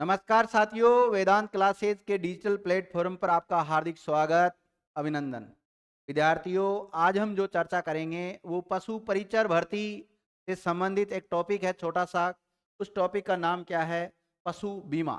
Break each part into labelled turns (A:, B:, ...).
A: नमस्कार साथियों, वेदांत क्लासेस के डिजिटल प्लेटफॉर्म पर आपका हार्दिक स्वागत, अभिनंदन। विद्यार्थियों, आज हम जो चर्चा करेंगे वो पशु परिचर भर्ती से संबंधित एक टॉपिक है छोटा सा। उस टॉपिक का नाम क्या है? पशु बीमा।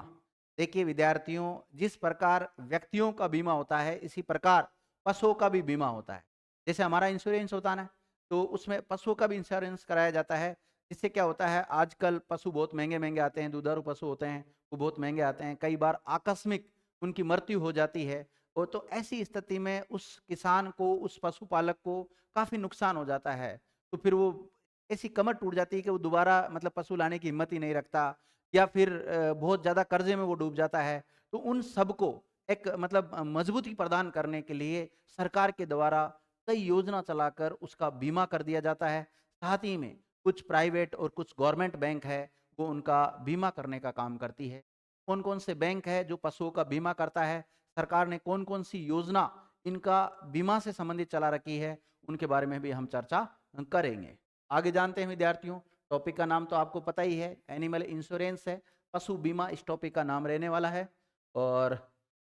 A: देखिए विद्यार्थियों, जिस प्रकार व्यक्तियों का बीमा होता है इसी प्रकार पशुओं का भी बीमा होता है। जैसे हमारा इंश्योरेंस होता है ना, तो उसमें पशुओं का भी इंश्योरेंस कराया जाता है। इससे क्या होता है, आजकल पशु बहुत महंगे महंगे आते हैं, दुधारू पशु होते हैं, वो बहुत महंगे आते हैं। कई बार आकस्मिक उनकी मृत्यु हो जाती है। और तो ऐसी स्थिति में उस किसान को, उस पशुपालक को काफ़ी नुकसान हो जाता है। तो फिर वो ऐसी कमर टूट जाती है कि वो दोबारा मतलब पशु लाने की हिम्मत ही नहीं रखता, या फिर बहुत ज़्यादा कर्जे में वो डूब जाता है। तो उन सबको एक मतलब मजबूती प्रदान करने के लिए सरकार के द्वारा कई योजना चलाकर उसका बीमा कर दिया जाता है। साथ ही में कुछ प्राइवेट और कुछ गवर्नमेंट बैंक है, वो उनका बीमा करने का काम करती है। कौन-कौन से बैंक है जो पशुओं का बीमा करता है, सरकार ने कौन-कौन सी योजना इनका बीमा से संबंधित चला रखी है, उनके बारे में भी हम चर्चा करेंगे। आगे जानते हैं विद्यार्थियों, टॉपिक का नाम तो आपको पता ही है, एनिमल इंश्योरेंस है। पशु बीमा इस टॉपिक का नाम रहने वाला है। और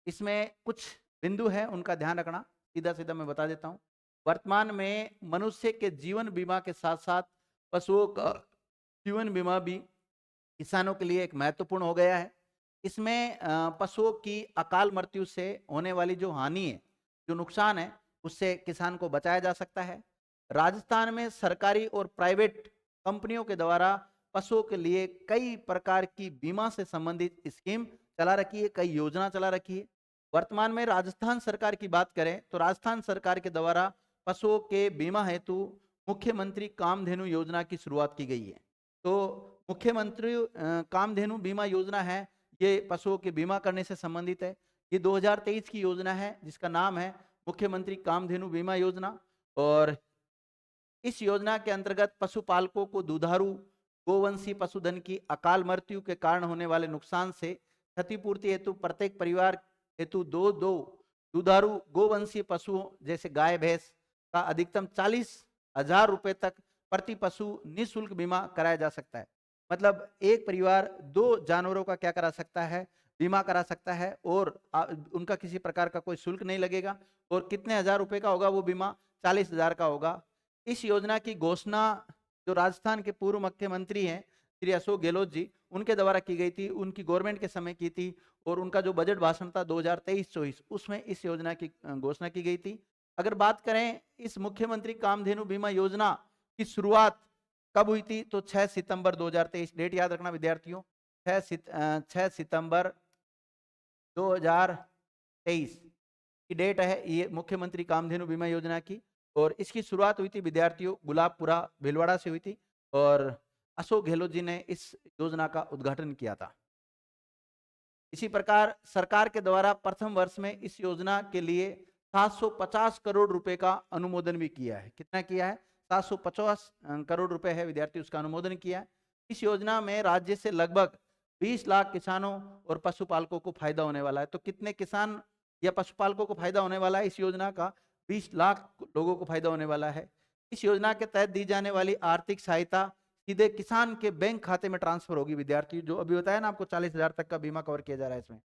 A: इसमें कुछ बिंदु हैं, उनका ध्यान रखना। सीधा-सीधा मैं बता देता हूँ। वर्तमान में मनुष्य के जीवन बीमा के साथ-साथ पशुओं का जीवन बीमा भी किसानों के लिए एक महत्वपूर्ण हो गया है। इसमें पशुओं की अकाल मृत्यु से होने वाली जो हानि है, जो नुकसान है, उससे किसान को बचाया जा सकता है। राजस्थान में सरकारी और प्राइवेट कंपनियों के द्वारा पशुओं के लिए कई प्रकार की बीमा से संबंधित स्कीम चला रखी है, कई योजना चला रखी है। वर्तमान में राजस्थान सरकार की बात करें तो राजस्थान सरकार के द्वारा पशुओं के बीमा हेतु मुख्यमंत्री कामधेनु योजना की शुरुआत की गई है। तो मुख्यमंत्री कामधेनु बीमा योजना है, ये पशुओं के बीमा करने से संबंधित है। ये 2023 की योजना है जिसका नाम है मुख्यमंत्री कामधेनु बीमा योजना। और इस योजना के अंतर्गत पशुपालकों को दुधारू गोवंशीय पशुधन की अकाल मृत्यु के कारण होने वाले नुकसान से क्षतिपूर्ति हेतु प्रत्येक परिवार हेतु दो दो दुधारू गोवंशीय पशुओं जैसे गाय भैंस का अधिकतम 40,000 रुपए तक प्रति पशु निःशुल्क बीमा कराया जा सकता है। मतलब एक परिवार दो जानवरों का क्या करा सकता है, बीमा करा सकता है। और उनका किसी प्रकार का कोई शुल्क नहीं लगेगा। और कितने हजार रुपए का होगा वो बीमा? 40,000 का होगा। इस योजना की घोषणा जो राजस्थान के पूर्व मुख्यमंत्री हैं श्री अशोक गहलोत जी, उनके द्वारा की गई थी, उनकी गवर्नमेंट के समय की थी। और उनका जो बजट भाषण था 2023-24, उसमें इस योजना की घोषणा की गई थी। अगर बात करें इस मुख्यमंत्री कामधेनु बीमा योजना की शुरुआत कब हुई थी, तो 6 सितंबर 2023। डेट याद रखना विद्यार्थियों, 6 सितंबर 2023 की डेट है ये मुख्यमंत्री कामधेनु बीमा योजना की। और इसकी शुरुआत हुई थी विद्यार्थियों गुलाबपुरा भीलवाड़ा से हुई थी। और अशोक गहलोत जी ने इस योजना का उद्घाटन किया था। इसी प्रकार सरकार के द्वारा प्रथम वर्ष में इस योजना के लिए 750 करोड़ रुपए का अनुमोदन भी किया है। कितना किया है? 750 करोड़ रुपए है विद्यार्थी, उसका अनुमोदन किया है। इस योजना में राज्य से लगभग 20 लाख किसानों और पशुपालकों को फायदा होने वाला है। तो कितने किसान या पशुपालकों को फायदा होने वाला है इस योजना का? 20 लाख लोगों को फायदा होने वाला है। इस योजना के तहत दी जाने वाली आर्थिक सहायता सीधे किसान के बैंक खाते में ट्रांसफर होगी विद्यार्थी। जो अभी बताया ना आपको, 40,000 तक का बीमा कवर किया जा रहा है इसमें।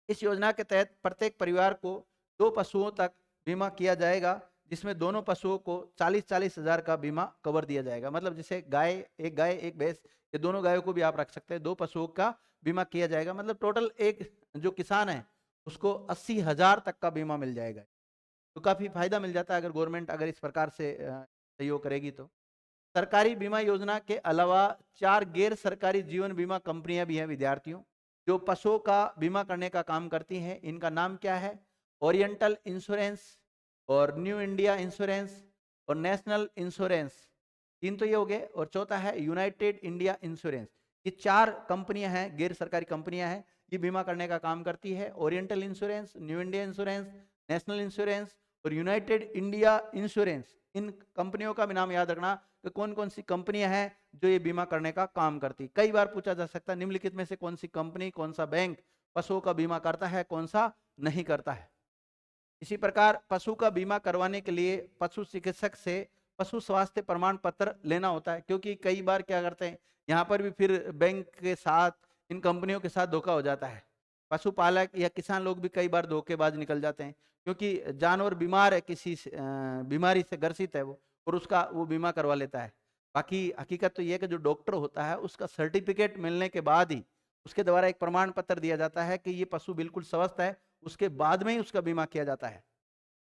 A: इस योजना के तहत प्रत्येक परिवार को 2 पशुओं तक बीमा किया जाएगा, जिसमें दोनों पशुओं को 40-40 हजार का बीमा कवर दिया जाएगा। मतलब जैसे गाय एक भैंस, ये दोनों गायों को भी आप रख सकते हैं, 2 पशुओं का बीमा किया जाएगा। मतलब टोटल एक जो किसान है उसको 80,000 तक का बीमा मिल जाएगा। तो काफी फायदा मिल जाता है अगर गवर्नमेंट अगर इस प्रकार से सहयोग करेगी तो। सरकारी बीमा योजना के अलावा 4 गैर सरकारी जीवन बीमा कंपनियां भी हैं विद्यार्थियों, जो पशुओं का बीमा करने का काम करती हैं। इनका नाम क्या है? ओरिएंटल इंश्योरेंस और न्यू इंडिया इंश्योरेंस और नेशनल इंश्योरेंस। तीन तो ये हो गए। और चौथा है यूनाइटेड इंडिया इंश्योरेंस। ये 4 कंपनियां हैं, गैर सरकारी कंपनियां हैं, ये बीमा करने का काम करती है। Oriental insurance, new India insurance, national insurance और यूनाइटेड इंडिया इंश्योरेंस। इन कंपनियों का भी नाम याद रखना कि कौन कौन सी कंपनियां हैं जो ये बीमा करने का काम करती। कई बार पूछा जा सकता है निम्नलिखित में से कौन सी कंपनी, कौन सा बैंक पशुओं का बीमा करता है, कौन सा नहीं करता है। इसी प्रकार पशु का बीमा करवाने के लिए पशु चिकित्सक से पशु स्वास्थ्य प्रमाण पत्र लेना होता है। क्योंकि कई बार क्या करते हैं, यहाँ पर भी फिर बैंक के साथ इन कंपनियों के साथ धोखा हो जाता है। पशुपालक या किसान लोग भी कई बार धोखेबाज निकल जाते हैं, क्योंकि जानवर बीमार है, बीमारी से ग्रसित है वो, और उसका वो बीमा करवा लेता है। बाकी हकीकत तो ये है कि जो डॉक्टर होता है उसका सर्टिफिकेट मिलने के बाद ही उसके द्वारा एक प्रमाण पत्र दिया जाता है कि ये पशु बिल्कुल स्वस्थ है, उसके बाद में ही उसका बीमा किया जाता है।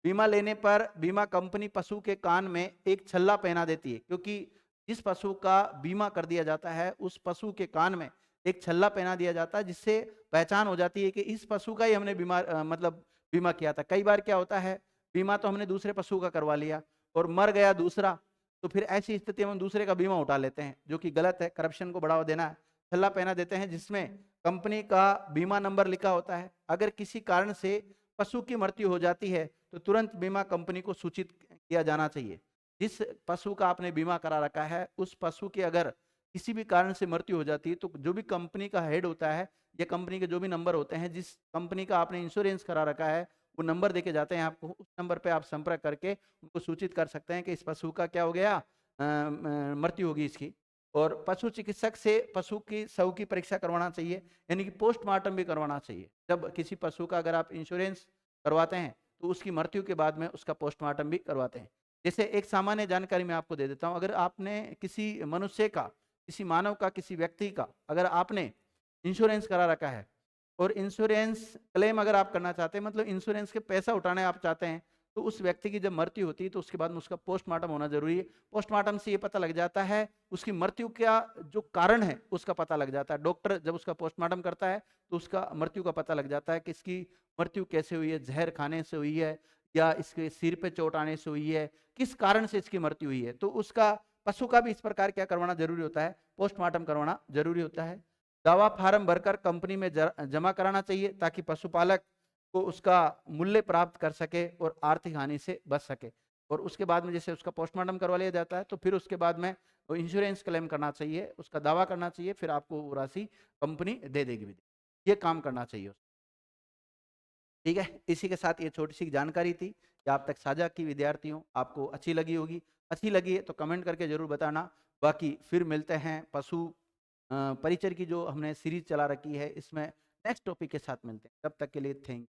A: बीमा लेने पर बीमा कंपनी पशु के कान में एक छल्ला पहना देती है, क्योंकि जिस पशु का बीमा कर दिया जाता है उस पशु के कान में एक छल्ला पहना दिया जाता है, जिससे पहचान हो जाती है कि इस पशु का ही हमने मतलब बीमा किया था। कई बार क्या होता है, बीमा तो हमने दूसरे पशु का करवा लिया और मर गया दूसरा, तो फिर ऐसी स्थिति में हम दूसरे का बीमा उठा लेते हैं, जो कि गलत है। करप्शन को बढ़ावा देना है। छल्ला पहना देते हैं जिसमें कंपनी का बीमा नंबर लिखा होता है। अगर किसी कारण से पशु की मृत्यु हो जाती है तो तुरंत बीमा कंपनी को सूचित किया जाना चाहिए। जिस पशु का आपने बीमा करा रखा है उस पशु की अगर किसी भी कारण से मृत्यु हो जाती है तो जो भी कंपनी का हेड होता है या कंपनी के जो भी नंबर होते हैं, जिस कंपनी का आपने इंश्योरेंस करा रखा है, वो नंबर देके जाते हैं आपको। उस नंबर पे आप संपर्क करके उनको सूचित कर सकते हैं कि इस पशु का क्या हो गया, मृत्यु होगी इसकी। और पशु चिकित्सक से पशु की शव की परीक्षा करवाना चाहिए, यानी कि पोस्टमार्टम भी करवाना चाहिए। जब किसी पशु का अगर आप इंश्योरेंस करवाते हैं तो उसकी मृत्यु के बाद में उसका पोस्टमार्टम भी करवाते हैं। जैसे एक सामान्य जानकारी मैं आपको दे देता हूं, अगर आपने किसी मनुष्य का, किसी मानव का, किसी व्यक्ति का अगर आपने इंश्योरेंस करा रखा है और इंश्योरेंस क्लेम अगर आप करना चाहते हैं, मतलब इंश्योरेंस के पैसा उठाने आप चाहते हैं, तो उस व्यक्ति की जब मृत्यु होती है तो उसके बाद में उसका पोस्टमार्टम होना जरूरी है। पोस्टमार्टम से ये पता लग जाता है उसकी मृत्यु का जो कारण है उसका पता लग जाता है। डॉक्टर जब उसका पोस्टमार्टम करता है तो उसका मृत्यु का पता लग जाता है कि इसकी मृत्यु कैसे हुई है, जहर खाने से हुई है या इसके सिर पे चोट आने से हुई है, किस कारण से इसकी मृत्यु हुई है। तो उसका पशु का भी इस प्रकार क्या करवाना जरूरी होता है, पोस्टमार्टम करवाना जरूरी होता है। दावा फार्म भरकर कंपनी में जमा कराना चाहिए ताकि पशुपालक को उसका मूल्य प्राप्त कर सके और आर्थिक हानि से बच सके। और उसके बाद में जैसे उसका पोस्टमार्टम करवा लिया जाता है तो फिर उसके बाद में इंश्योरेंस क्लेम करना चाहिए, उसका दावा करना चाहिए, फिर आपको वो राशि कंपनी दे देगी भी। ये काम करना चाहिए। ठीक है, इसी के साथ ये छोटी सी जानकारी थी कि आप तक साझा की विद्यार्थियों, आपको अच्छी लगी होगी। अच्छी लगी है तो कमेंट करके जरूर बताना। बाकी फिर मिलते हैं पशु परिचय की जो हमने सीरीज चला रखी है इसमें नेक्स्ट टॉपिक के साथ मिलते हैं। तब तक के लिए थैंक